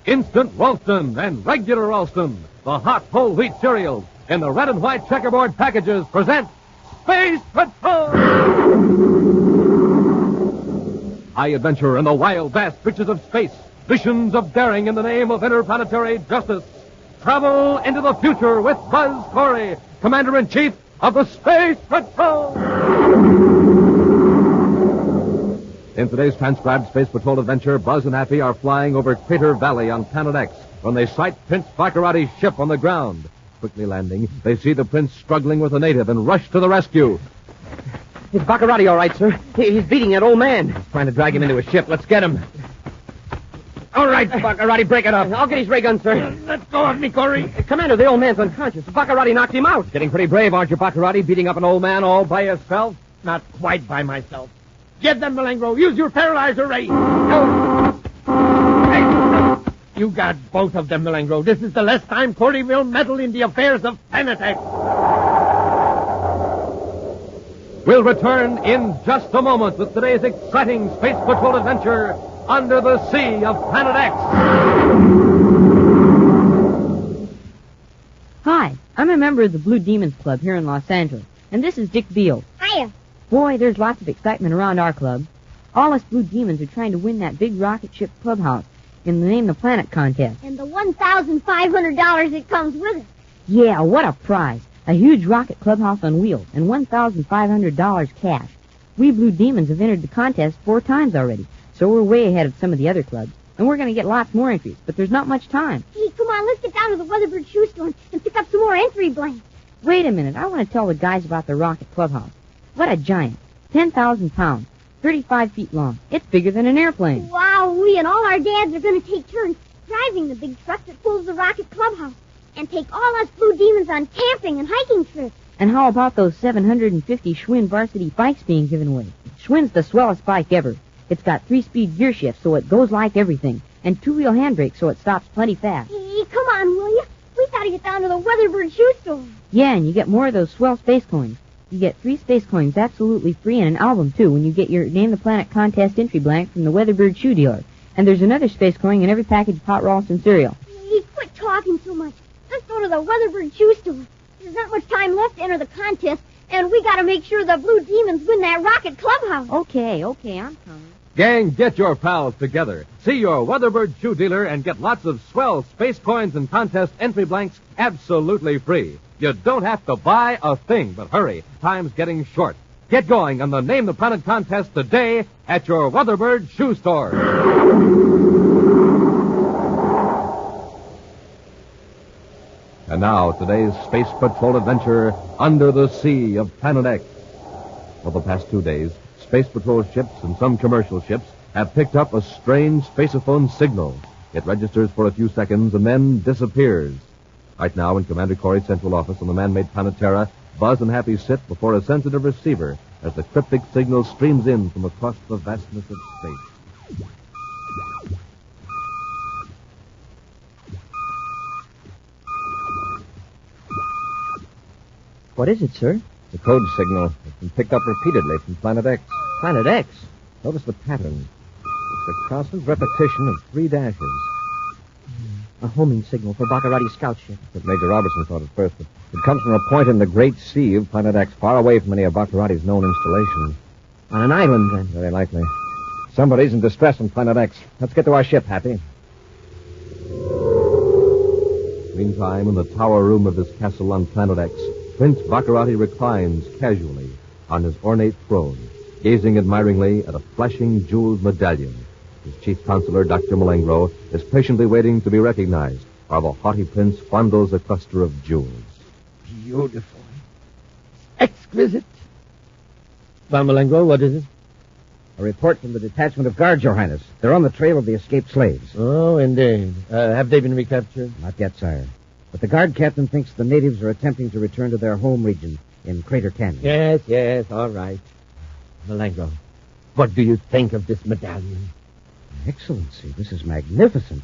Instant Ralston and regular Ralston, the hot whole wheat cereals in the red and white checkerboard packages present Space Patrol! High adventure in the wild, vast reaches of space. Missions of daring in the name of interplanetary justice. Travel into the future with Buzz Corey, Commander-in-Chief of the Space Patrol! In today's transcribed Space Patrol adventure, Buzz and Happy are flying over Crater Valley on Planet X when they sight Prince Bacarratti's ship on the ground. Quickly landing, they see the prince struggling with a native and rush to the rescue. Is Bacarratti all right, sir? He's beating that old man. He's trying to drag him into his ship. Let's get him. All right, Bacarratti, break it up. I'll get his ray gun, sir. Let go of me, Corey. Commander, the old man's unconscious. Bacarratti knocked him out. Getting pretty brave, aren't you, Bacarratti, beating up an old man all by yourself? Not quite by myself. Get them, Malengro. Use your paralyzer ray. You got both of them, Malengro. This is the last time Corey will meddle in the affairs of Planet X. We'll return in just a moment with today's exciting Space Patrol adventure under the sea of Planet X. Hi, I'm a member of the Blue Demons Club here in Los Angeles, and this is Dick Beale. Hiya. Boy, there's lots of excitement around our club. All us Blue Demons are trying to win that big rocket ship clubhouse in the Name the Planet contest. And the $1,500 that comes with it. Yeah, what a prize. A huge rocket clubhouse on wheels and $1,500 cash. We Blue Demons have entered the contest 4 times already, so we're way ahead of some of the other clubs. And we're going to get lots more entries, but there's not much time. Hey, come on, let's get down to the Weatherbird shoe store and pick up some more entry blanks. Wait a minute, I want to tell the guys about the rocket clubhouse. What a giant. 10,000 pounds. 35 feet long. It's bigger than an airplane. Wow, we and all our dads are going to take turns driving the big truck that pulls the rocket clubhouse and take all us Blue Demons on camping and hiking trips. And how about those 750 Schwinn varsity bikes being given away? Schwinn's the swellest bike ever. It's got 3-speed gear shifts, so it goes like everything, and 2-wheel handbrakes, so it stops plenty fast. Hey, come on, will you? We got to get down to the Weatherbird shoe store. Yeah, and you get more of those swell space coins. You get 3 space coins absolutely free and an album, too, when you get your Name the Planet contest entry blank from the Weatherbird shoe dealer. And there's another space coin in every package of hot Ralston cereal. Hey, quit talking so much. Let's go to the Weatherbird shoe store. There's not much time left to enter the contest, and we got to make sure the Blue Demons win that rocket clubhouse. Okay, I'm coming. Gang, get your pals together. See your Weatherbird shoe dealer and get lots of swell space coins and contest entry blanks absolutely free. You don't have to buy a thing, but hurry. Time's getting short. Get going on the Name the Planet contest today at your Weatherbird shoe store. And now, today's Space Patrol adventure under the sea of Planet X. For the past 2 days, Space Patrol ships and some commercial ships have picked up a strange spaceophone signal. It registers for a few seconds and then disappears. Right now, in Commander Corey's central office on the man-made planet Terra, Buzz and Happy sit before a sensitive receiver as the cryptic signal streams in from across the vastness of space. What is it, sir? The code signal has been picked up repeatedly from Planet X. Planet X? Notice the pattern. It's a constant repetition of 3 dashes. A homing signal for Bacarratti's scout ship. That's what Major Robertson thought at first, but it comes from a point in the great sea of Planet X, far away from any of Bacarratti's known installations. On an island, then? Very likely. Somebody's in distress on Planet X. Let's get to our ship, Happy. Meantime, in the tower room of his castle on Planet X, Prince Bacarratti reclines casually on his ornate throne, gazing admiringly at a flashing jeweled medallion. His chief counselor, Dr. Malengro, is patiently waiting to be recognized while the haughty prince fondles a cluster of jewels. Beautiful. Exquisite. Well, Malengro, what is it? A report from the detachment of guards, Your Highness. They're on the trail of the escaped slaves. Oh, indeed. Have they been recaptured? Not yet, sire. But the guard captain thinks the natives are attempting to return to their home region in Crater Canyon. Yes, all right. Malengro, what do you think of this medallion? Excellency, this is magnificent.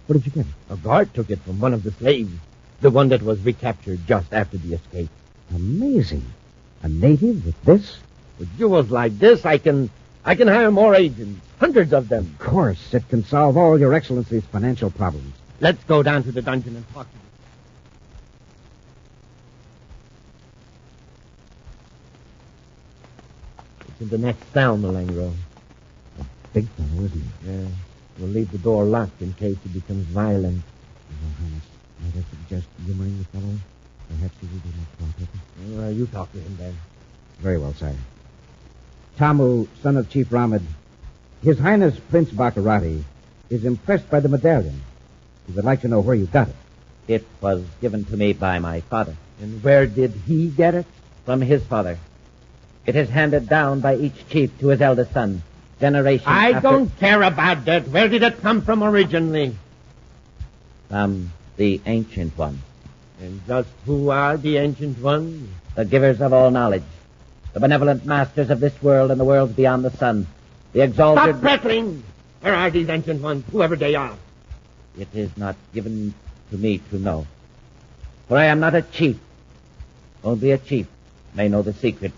Where did you get it? A guard took it from one of the slaves, the one that was recaptured just after the escape. Amazing. A native with this? With jewels like this, I can I can hire more agents, hundreds of them. Of course, it can solve all your Excellency's financial problems. Let's go down to the dungeon and talk to them. It's in the next cell, Malengro. Big fellow, isn't he? Yeah. We'll leave the door locked in case he becomes violent. Your Highness, might I suggest humoring the fellow? Perhaps he will be more cooperative. You talk to him then. Very well, sire. Tamu, son of Chief Ramad, His Highness Prince Bacarratti is impressed by the medallion. He would like to know where you got it. It was given to me by my father. And where did he get it? From his father. It is handed down by each chief to his eldest son. Generation I after... don't care about that. Where did it come from originally? From the Ancient One. And just who are the Ancient Ones? The givers of all knowledge. The benevolent masters of this world and the worlds beyond the sun. The exalted... Stop prattling! Where are these Ancient Ones, whoever they are? It is not given to me to know. For I am not a chief. Only a chief may know the secret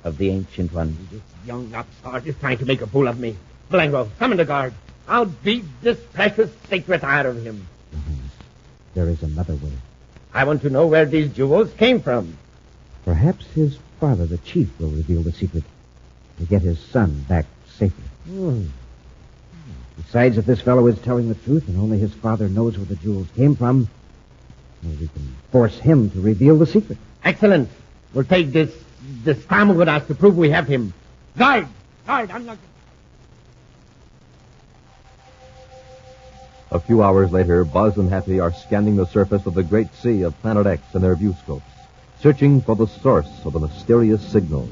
of the Ancient One. This young upstart is trying to make a fool of me. Blango, summon the guard. I'll beat this precious secret out of him. Your Highness, there is another way. I want to know where these jewels came from. Perhaps his father, the chief, will reveal the secret to get his son back safely. Besides, if this fellow is telling the truth and only his father knows where the jewels came from, well, we can force him to reveal the secret. Excellent. We'll take this Tamu with us to prove we have him. Guard, I'm not... A few hours later, Buzz and Happy are scanning the surface of the great sea of Planet X in their viewscopes, searching for the source of the mysterious signal.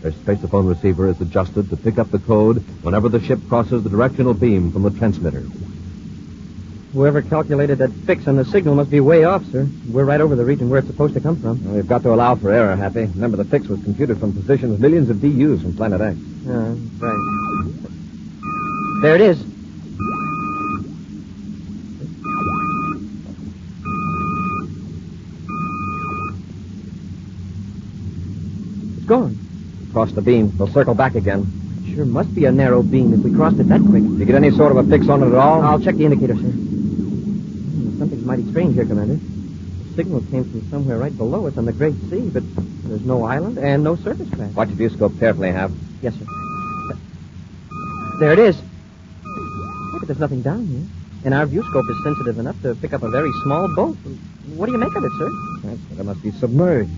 Their spaceophone receiver is adjusted to pick up the code whenever the ship crosses the directional beam from the transmitter. Whoever calculated that fix on the signal must be way off, sir. We're right over the region where it's supposed to come from. Well, we've got to allow for error, Happy. Remember, the fix was computed from positions millions of DUs from Planet X. Right. There it is. It's gone. Cross the beam. We'll circle back again. It sure must be a narrow beam if we crossed it that quick. Did you get any sort of a fix on it at all? I'll check the indicator, sir. Something's mighty strange here, Commander. The signal came from somewhere right below us on the Great Sea, but there's no island and no surface craft. Watch your viewscope carefully, Hap. Yes, sir. There it is. Yeah, but there's nothing down here. And our viewscope is sensitive enough to pick up a very small boat. What do you make of it, sir? It must be submerged.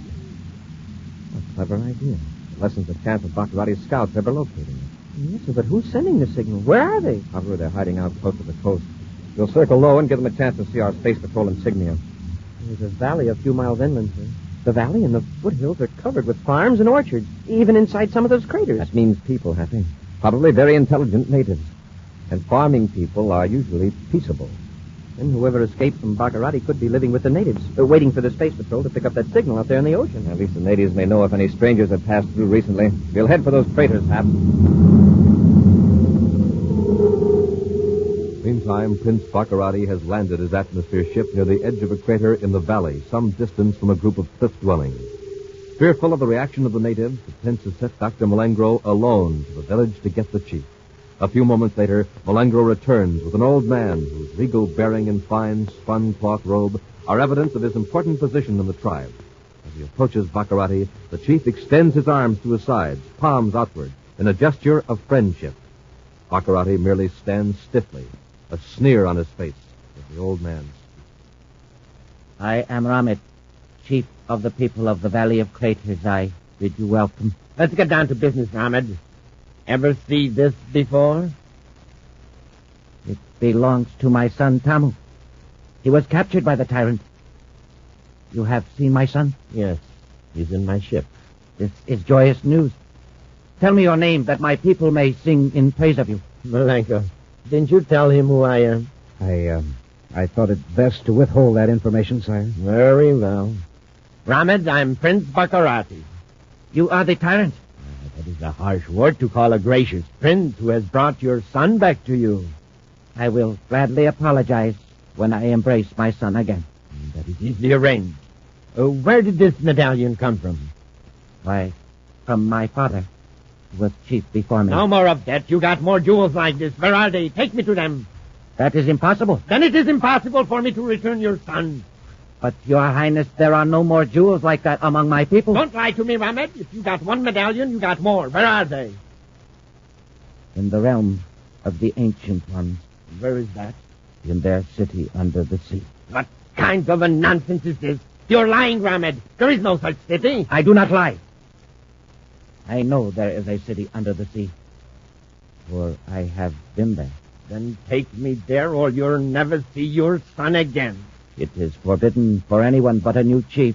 A clever idea. It lessens the chance of Bacarratti's scouts ever locating it. Yes, sir, but who's sending the signal? Where are they? Probably they're hiding out close to the coast. We'll circle low and give them a chance to see our Space Patrol insignia. There's a valley a few miles inland, sir. The valley and the foothills are covered with farms and orchards, even inside some of those craters. That means people, Happy. Probably very intelligent natives. And farming people are usually peaceable. And whoever escaped from Bacarratti could be living with the natives, waiting for the Space Patrol to pick up that signal out there in the ocean. At least the natives may know if any strangers have passed through recently. We'll head for those craters, Hap. Meantime, Prince Bacarratti has landed his atmosphere ship near the edge of a crater in the valley, some distance from a group of cliff dwellings. Fearful of the reaction of the natives, the prince has sent Dr. Malengro alone to the village to get the chief. A few moments later, Malengro returns with an old man whose regal bearing and fine spun cloth robe are evidence of his important position in the tribe. As he approaches Bacarratti, the chief extends his arms to his sides, palms outward, in a gesture of friendship. Bacarratti merely stands stiffly, a sneer on his face, as the old man speaks. I am Ramit, chief of the people of the Valley of Craters. I bid you welcome. Let's get down to business, Ramad. Ever see this before? It belongs to my son, Tamu. He was captured by the tyrant. You have seen my son? Yes, he's in my ship. This is joyous news. Tell me your name, that my people may sing in praise of you. Malenko, didn't you tell him who I am? I thought it best to withhold that information, sire. Very well. Ramad, I'm Prince Bacarratti. You are the tyrant? That is a harsh word to call a gracious prince who has brought your son back to you. I will gladly apologize when I embrace my son again. That is easily arranged. Where did this medallion come from? Why, from my father. with Chief before me. No more of that. You got more jewels like this. Where are they? Take me to them. That is impossible. Then it is impossible for me to return your son. But, Your Highness, there are no more jewels like that among my people. Don't lie to me, Rahmed. If you got one medallion, you got more. Where are they? In the realm of the Ancient Ones. Where is that? In their city under the sea. What kind of a nonsense is this? You're lying, Rahmed. There is no such city. I do not lie. I know there is a city under the sea. For I have been there. Then take me there or you'll never see your son again. It is forbidden for anyone but a new chief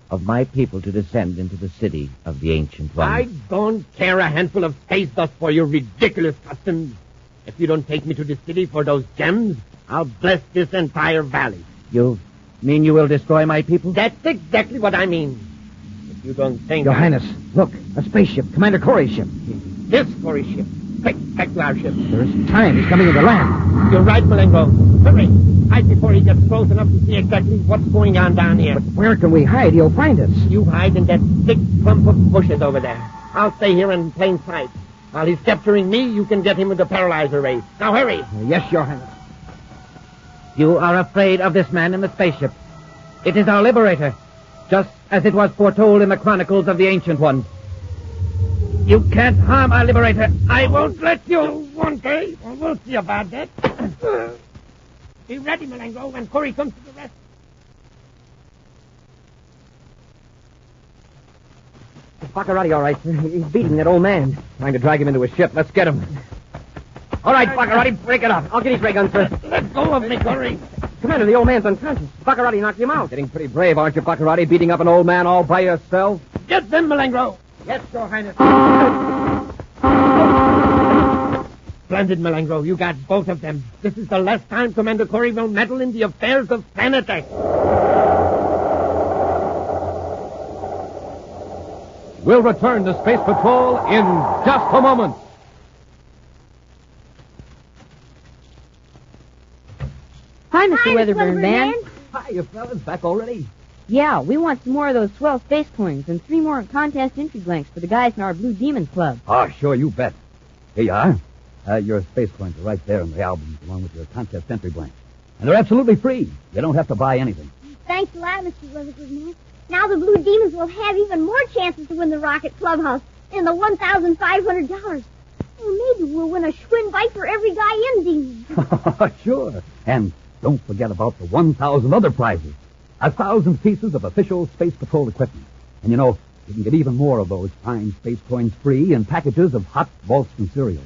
of my people to descend into the city of the Ancient Ones. I don't care a handful of space dust for your ridiculous customs. If you don't take me to the city for those gems, I'll bless this entire valley. You mean you will destroy my people? That's exactly what I mean. If you don't think Your Highness, look, a spaceship, Commander Corey's ship. This Corey ship. Quick, back to our ship. There is time. He's coming into land. You're right, Malengo. Hurry. Hide before he gets close enough to see exactly what's going on down here. But where can we hide? He'll find us. You hide in that thick clump of bushes over there. I'll stay here in plain sight. While he's capturing me, you can get him with the paralyzer race. Now hurry. Yes, Your Highness. You are afraid of this man in the spaceship. It is our liberator, just as it was foretold in the chronicles of the Ancient Ones. You can't harm our liberator. I won't let you, won't I? We'll see about that. Be ready, Malengo, when Corey comes to the rescue. Is Bacarratti all right, sir? He's beating that old man. Trying to drag him into a ship. Let's get him. All right, Bacarratti, break it up. I'll get his ray gun, sir. Let go of me, Corey. Commander, the old man's unconscious. Bacarratti knocked him out. Getting pretty brave, aren't you, Bacarratti, beating up an old man all by yourself? Get them, Malengo. Yes, Your Highness. Splendid, Malengo. You got both of them. This is the last time Commander Corey will meddle in the affairs of Planet X. We'll return to Space Patrol in just a moment. Hi, Mr. Weatherburn Man. Hi, you fellas. Back already? Yeah, we want some more of those swell space coins and 3 more contest entry blanks for the guys in our Blue Demons Club. Oh, sure, you bet. Here you are. Your space coins are right there in the albums, along with your contest entry blank. And they're absolutely free. You don't have to buy anything. Thanks a lot, Mr. Weatherford Man. Now the Blue Demons will have even more chances to win the Rocket Clubhouse and the $1,500. Or maybe we'll win a Schwinn bite for every guy in Demons. Sure. And don't forget about the 1,000 other prizes. 1,000 pieces of official Space Patrol equipment. And you know, you can get even more of those fine space coins free in packages of hot Ralston cereal.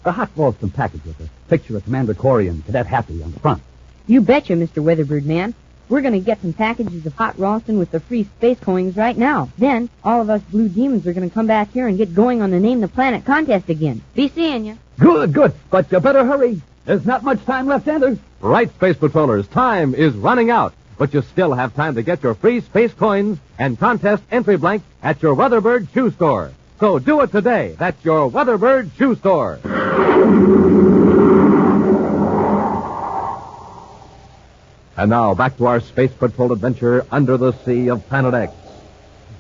The hot Ralston package with a picture of Commander Corey and Cadet Happy on the front. You betcha, Mr. Weatherbird Man. We're going to get some packages of hot Ralston with the free space coins right now. Then, all of us Blue Demons are going to come back here and get going on the Name the Planet contest again. Be seeing you. Good. But you better hurry. There's not much time left either. Right, Space Patrollers, time is running out. But you still have time to get your free space coins and contest entry blank at your Weatherbird shoe store. So do it today. That's your Weatherbird shoe store. And now, back to our Space Patrol adventure under the sea of Planet X.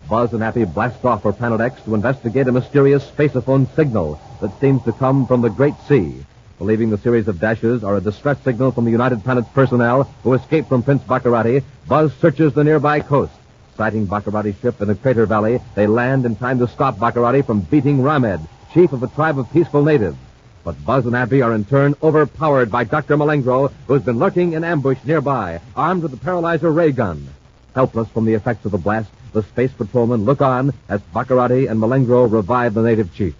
Buzz and Happy blast off for Planet X to investigate a mysterious spaceophone signal that seems to come from the Great Sea. Believing the series of dashes are a distress signal from the United Planets personnel who escaped from Prince Bacarratti, Buzz searches the nearby coast. Sighting Bacarratti's ship in the crater valley, they land in time to stop Bacarratti from beating Rahmed, chief of a tribe of peaceful natives. But Buzz and Happy are in turn overpowered by Dr. Malengro, who has been lurking in ambush nearby, armed with a paralyzer ray gun. Helpless from the effects of the blast, the space patrolmen look on as Bacarratti and Malengro revive the native chief.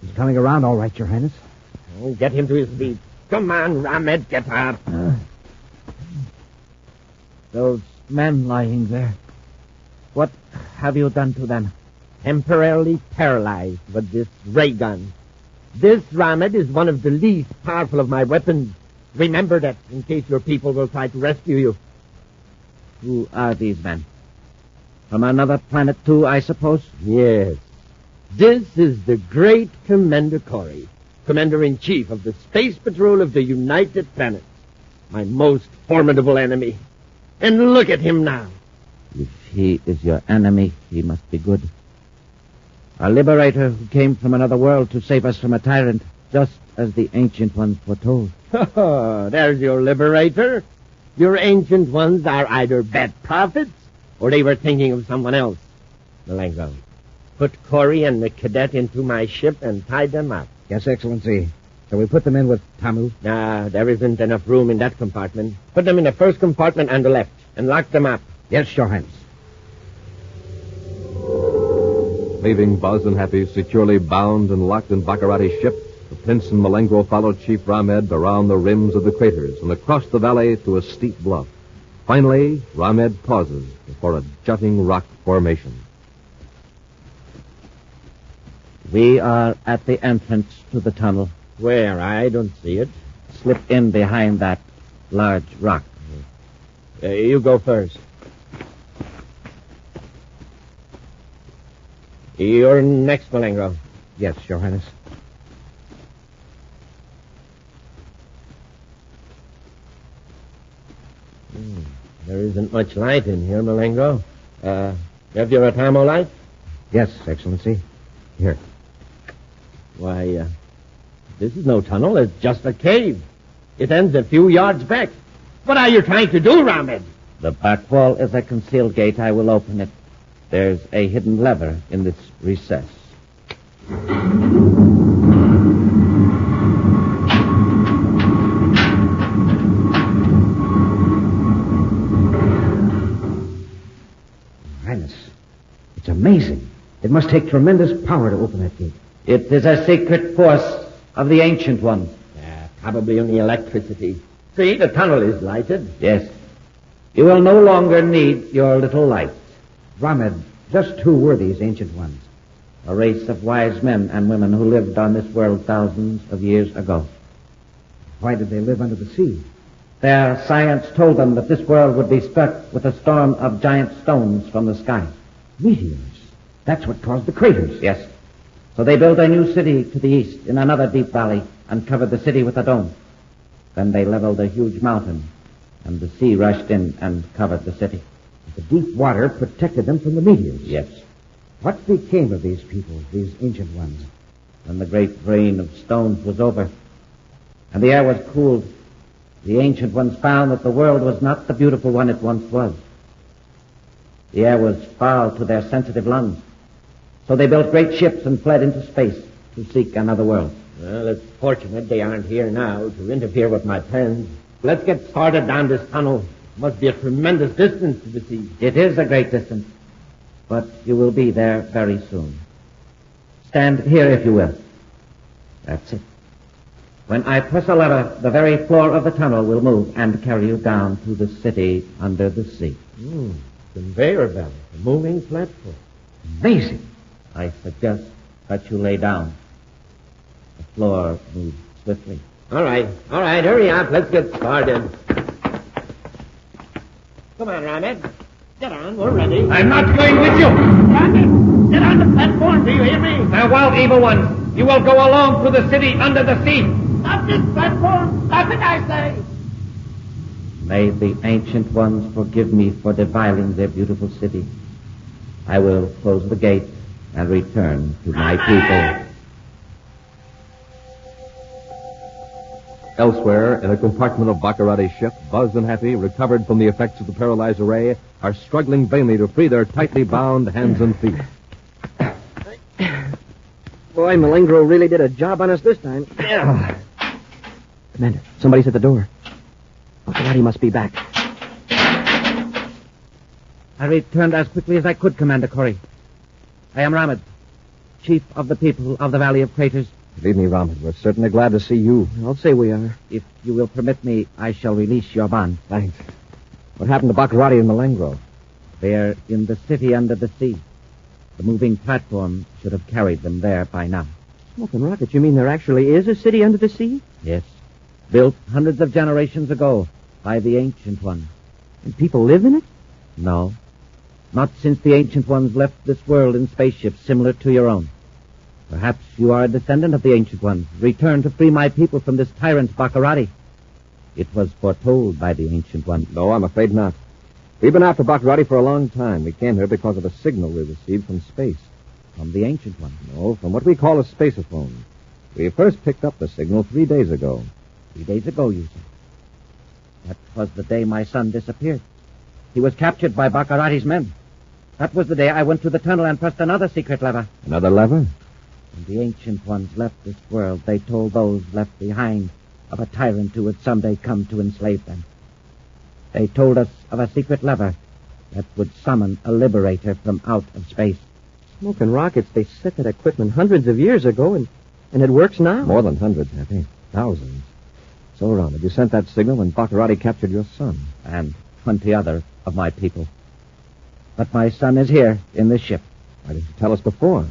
He's coming around all right, Your Highness. Oh, get him to his feet. Come on, Rahmed, get up. Those men lying there. What have you done to them? Temporarily paralyzed with this ray gun. This, Rahmed, is one of the least powerful of my weapons. Remember that in case your people will try to rescue you. Who are these men? From another planet, too, I suppose? Yes. This is the great Commander Corey, Commander-in-Chief of the Space Patrol of the United Planets. My most formidable enemy. And look at him now. If he is your enemy, he must be good. A liberator who came from another world to save us from a tyrant, just as the Ancient Ones foretold. Oh, there's your liberator. Your Ancient Ones are either bad prophets, or they were thinking of someone else. Malengo, put Corey and the cadet into my ship and tie them up. Yes, Excellency. Shall we put them in with Tamu? Nah, there isn't enough room in that compartment. Put them in the first compartment on the left and lock them up. Yes, Your Highness. Leaving Buzz and Happy securely bound and locked in Bacarratti's ship, the Prince and Malengro followed Chief Ramed around the rims of the craters and across the valley to a steep bluff. Finally, Ramed pauses before a jutting rock formation. We are at the entrance to the tunnel. Where? I don't see it. Slip in behind that large rock. You go first. You're next, Malengo. Yes, Your Highness. There isn't much light in here, Malengo. Have your Atamo light? Yes, Excellency. Here. Why, this is no tunnel. It's just a cave. It ends a few yards back. What are you trying to do, Ramed? The back wall is a concealed gate. I will open it. There's a hidden lever in this recess. Highness, it's amazing. It must take tremendous power to open that gate. It is a secret force of the Ancient Ones. Probably only electricity. See, the tunnel is lighted. Yes. You will no longer need your little light. Ramed, just who were these Ancient Ones? A race of wise men and women who lived on this world thousands of years ago. Why did they live under the sea? Their science told them that this world would be struck with a storm of giant stones from the sky. Meteors. That's what caused the craters. Yes. So they built a new city to the east in another deep valley and covered the city with a dome. Then they leveled a huge mountain, and the sea rushed in and covered the city. The deep water protected them from the meteors. Yes. What became of these people, these Ancient Ones? When the great rain of stones was over, and the air was cooled, the Ancient Ones found that the world was not the beautiful one it once was. The air was foul to their sensitive lungs. So they built great ships and fled into space to seek another world. Well, it's fortunate they aren't here now to interfere with my plans. Let's get started down this tunnel. It must be a tremendous distance to the sea. It is a great distance, but you will be there very soon. Stand here if you will. That's it. When I press a lever, the very floor of the tunnel will move and carry you down to the city under the sea. Conveyor belt, a moving platform. Amazing. I suggest that you lay down. The floor moves swiftly. All right, hurry up. Let's get started. Come on, Ramed. Get on, we're ready. I'm not going with you. Ramed, get on the platform, do you hear me? Farewell, evil ones. You will go alone to the city under the sea. Stop this platform. Stop it, I say. May the Ancient Ones forgive me for defiling their beautiful city. I will close the gate and return to my people. Elsewhere, in a compartment of Bacarratti's ship, Buzz and Happy, recovered from the effects of the paralyzer ray, are struggling vainly to free their tightly bound hands and feet. Boy, Malengro really did a job on us this time. Commander, somebody's at the door. Bacarratti must be back. I returned as quickly as I could, Commander Corey. I am Ramed, chief of the people of the Valley of Craters. Believe me, Ramed, we're certainly glad to see you. I'll say we are. If you will permit me, I shall release your bond. Thanks. What happened to Bacarratti and Malengro? They're in the city under the sea. The moving platform should have carried them there by now. Smoking rockets, you mean there actually is a city under the sea? Yes. Built hundreds of generations ago by the Ancient Ones. And people live in it? No. Not since the Ancient Ones left this world in spaceships similar to your own. Perhaps you are a descendant of the Ancient Ones, returned to free my people from this tyrant Bacarratti. It was foretold by the Ancient Ones. No, I'm afraid not. We've been after Bacarratti for a long time. We came here because of a signal we received from space. From the Ancient One. No, from what we call a spaceophone. We first picked up the signal 3 days ago. 3 days ago, you say? That was the day my son disappeared. He was captured by Bacarratti's men. That was the day I went to the tunnel and pressed another secret lever. Another lever? When the Ancient Ones left this world, they told those left behind of a tyrant who would someday come to enslave them. They told us of a secret lever that would summon a liberator from out of space. Smoking rockets, they set that equipment hundreds of years ago, and it works now. More than hundreds, I think. Thousands. So, Ronald, you sent that signal when Bacarratti captured your son. And 20 other of my people. But my son is here in this ship. Why didn't you tell us before?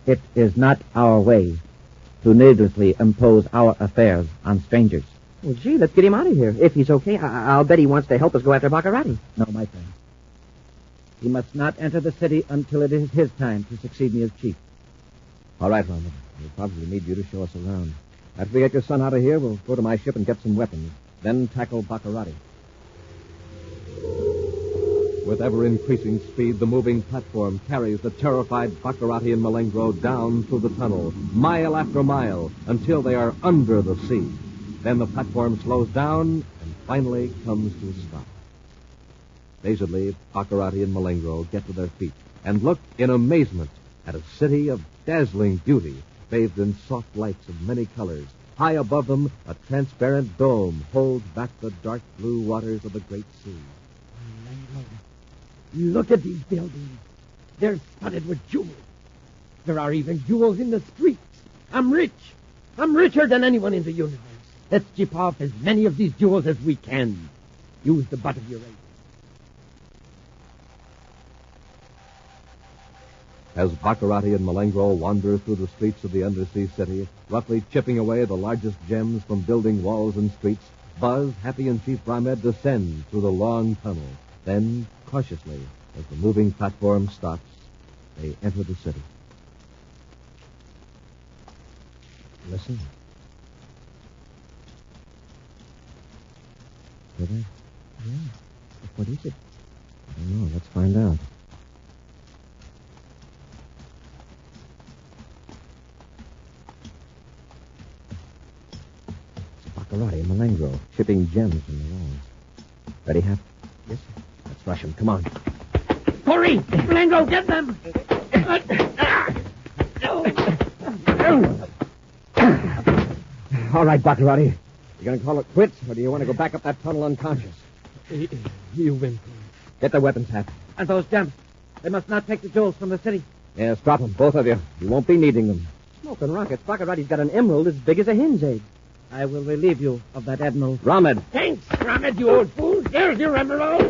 It is not our way to needlessly impose our affairs on strangers. Well, gee, let's get him out of here. If he's okay, I'll bet he wants to help us go after Bacarratti. No, my friend. He must not enter the city until it is his time to succeed me as chief. All right, Ronald. We'll probably need you to show us around. After we get your son out of here, we'll go to my ship and get some weapons. Then tackle Bacarratti. With ever-increasing speed, the moving platform carries the terrified Bacarratti and Malengro down through the tunnel, mile after mile, until they are under the sea. Then the platform slows down and finally comes to a stop. Dazedly, Bacarratti and Malengro get to their feet and look in amazement at a city of dazzling beauty, bathed in soft lights of many colors. High above them, a transparent dome holds back the dark blue waters of the great sea. Look at these buildings. They're studded with jewels. There are even jewels in the streets. I'm rich. I'm richer than anyone in the universe. Let's chip off as many of these jewels as we can. Use the butt of your razor. As Bacarratti and Malengro wander through the streets of the undersea city, roughly chipping away the largest gems from building walls and streets, Buzz, Happy, and Chief Ramed descend through the long tunnel. Then, cautiously, as the moving platform stops, they enter the city. Listen. Did I? Yeah. What is it? I don't know. Let's find out. It's Bacarratti and Malengro, chipping gems from the walls. Ready, Hap? Yes, sir. Let's rush them. Come on. Hurry! Malengro, get them! All right, Bacarratti. You going to call it quits, or do you want to go back up that tunnel unconscious? You win. Get the weapons, Hap. And those gems. They must not take the jewels from the city. Yes, drop them, both of you. You won't be needing them. Smoking rockets, Bacarratti's got an emerald as big as a hen's egg. I will relieve you of that emerald. Ramed. Thanks, Ramed, you old fool. There's your emerald.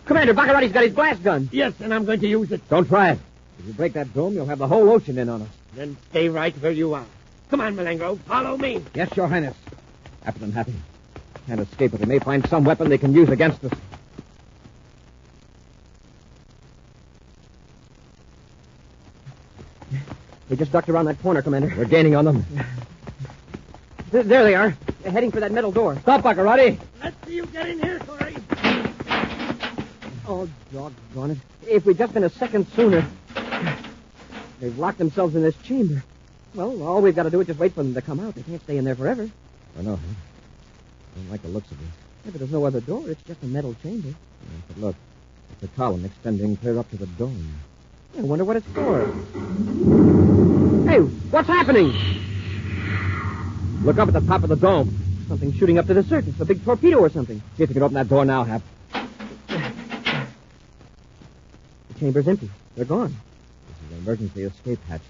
Commander, Bacarratti's got his blast gun. Yes, and I'm going to use it. Don't try it. If you break that dome, you'll have the whole ocean in on us. Then stay right where you are. Come on, Malengro. Follow me. Yes, Your Highness. Happy and Happy. Can't escape it. They may find some weapon they can use against us. They just ducked around that corner, Commander. We're gaining on them. There they are. They're heading for that metal door. Stop, Bacarratti. Let's see you get in here, Corey. Oh, doggone it. If we'd just been a second sooner. They've locked themselves in this chamber. Well, all we've got to do is just wait for them to come out. They can't stay in there forever. I know, huh? I don't like the looks of this. Yeah, but there's no other door. It's just a metal chamber. Yeah, but look, it's a column extending clear up to the dome. I wonder what it's for. Hey, what's happening? Look up at the top of the dome. Something shooting up to the surface. A big torpedo or something. See if you can open that door now, Hap. The chamber's empty. They're gone. This is an emergency escape hatch.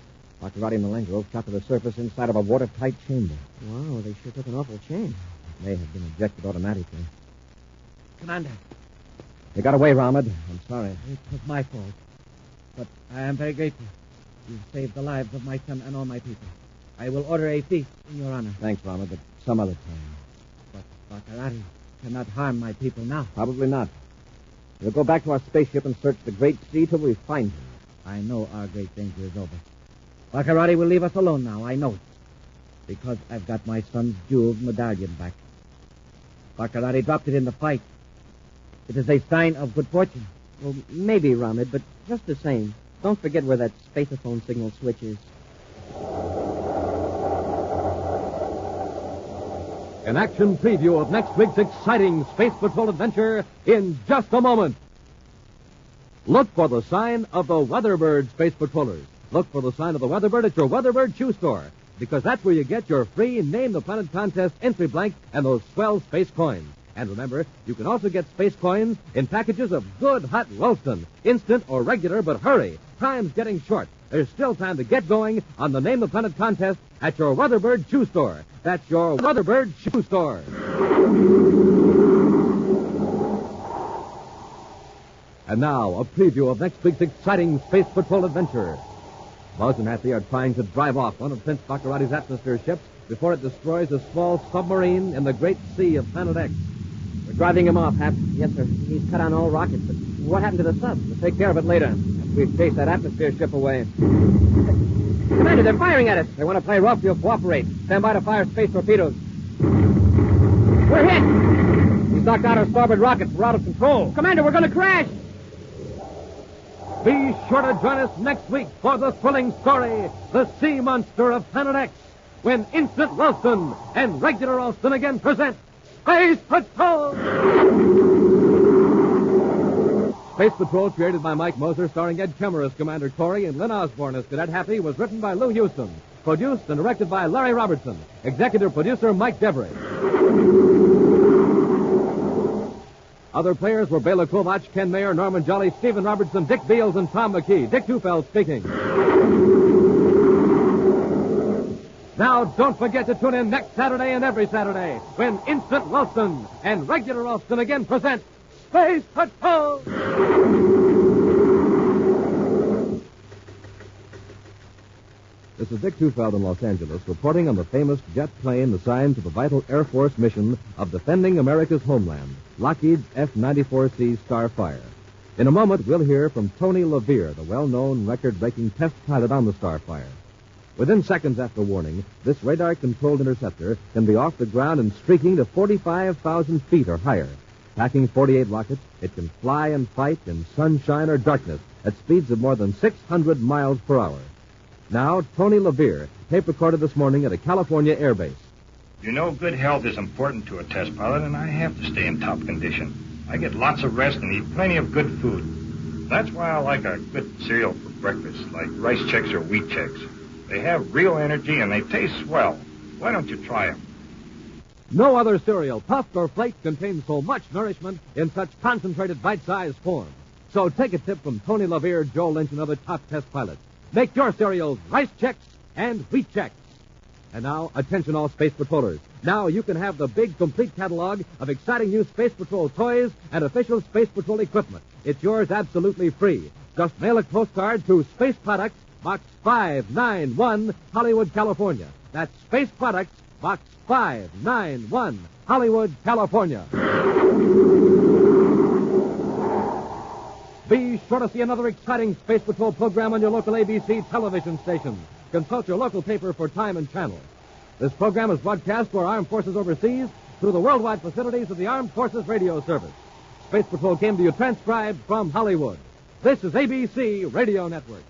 Bacarratti and Malengro shot to the surface inside of a watertight chamber. Wow, they sure took an awful chance. It may have been ejected automatically. Commander, They got away, Ramed. I'm sorry. it was my fault. But I am very grateful. You saved the lives of my son and all my people. I will order a feast in your honor. Thanks, Ramed, but some other time. But Bacarratti cannot harm my people now. Probably not. We'll go back to our spaceship and search the great sea till we find him. I know our great danger is over. Bacarratti will leave us alone now, I know it. Because I've got my son's jeweled medallion back. Bacarratti dropped it in the fight. It is a sign of good fortune. Well, maybe, Ramed, but just the same. Don't forget where that spaceophone signal switch is. An action preview of next week's exciting Space Patrol adventure in just a moment. Look for the sign of the Weatherbird Space Patrollers. Look for the sign of the Weatherbird at your Weatherbird shoe store, because that's where you get your free Name the Planet contest entry blank and those swell space coins. And remember, you can also get space coins in packages of good hot Ralston, instant or regular, but hurry. Time's getting short. There's still time to get going on the Name the Planet contest at your Weatherbird shoe store. That's your Weatherbird shoe store. And now, a preview of next week's exciting Space Patrol adventure. Buzz and Hattie are trying to drive off one of Prince Bacarratti's atmosphere ships before it destroys a small submarine in the great sea of Planet X. We're driving him off, Hap. Yes, sir. He's cut on all rockets, but what happened to the sub? We'll take care of it later, after we've chased that atmosphere ship away. Commander, they're firing at us. They want to play rough, you'll cooperate. Stand by to fire space torpedoes. We're hit. He's knocked out our starboard rockets. We're out of control. Commander, we're going to crash. Be sure to join us next week for the thrilling story, The Sea Monster of Planet X, when Instant Ralston and Regular Ralston again present Space Patrol! Space Patrol, created by Mike Moser, starring Ed Kemmer as Commander Corey and Lynn Osborne as Cadet Happy, was written by Lou Houston, produced and directed by Larry Robertson, executive producer Mike Devery. Other players were Bela Kovach, Ken Mayer, Norman Jolly, Stephen Robertson, Dick Beals, and Tom McKee. Dick Tufeld speaking. Now, don't forget to tune in next Saturday and every Saturday when Instant Ralston and Regular Ralston again present Space Patrol! This is Dick Tufeld in Los Angeles reporting on the famous jet plane assigned to the vital Air Force mission of defending America's homeland, Lockheed's F-94C Starfire. In a moment, we'll hear from Tony LaVere, the well-known record-breaking test pilot on the Starfire. Within seconds after warning, this radar-controlled interceptor can be off the ground and streaking to 45,000 feet or higher. Packing 48 rockets, it can fly and fight in sunshine or darkness at speeds of more than 600 miles per hour. Now, Tony LaVere, tape recorded this morning at a California air base. You know, good health is important to a test pilot, and I have to stay in top condition. I get lots of rest and eat plenty of good food. That's why I like a good cereal for breakfast, like Rice Chex or Wheat Chex. They have real energy and they taste swell. Why don't you try them? No other cereal, puffed or flaked, contains so much nourishment in such concentrated bite-sized form. So take a tip from Tony LaVere, Joe Lynch, and other top test pilots. Make your cereals Rice Chex and Wheat Chex. And now, attention all Space Patrollers. Now you can have the big, complete catalog of exciting new Space Patrol toys and official Space Patrol equipment. It's yours absolutely free. Just mail a postcard to Space Products, Box 591, Hollywood, California. That's Space Products, Box 591, Hollywood, California. Be sure to see another exciting Space Patrol program on your local ABC television station. Consult your local paper for time and channel. This program is broadcast to our armed forces overseas through the worldwide facilities of the Armed Forces Radio Service. Space Patrol came to you transcribed from Hollywood. This is ABC Radio Network.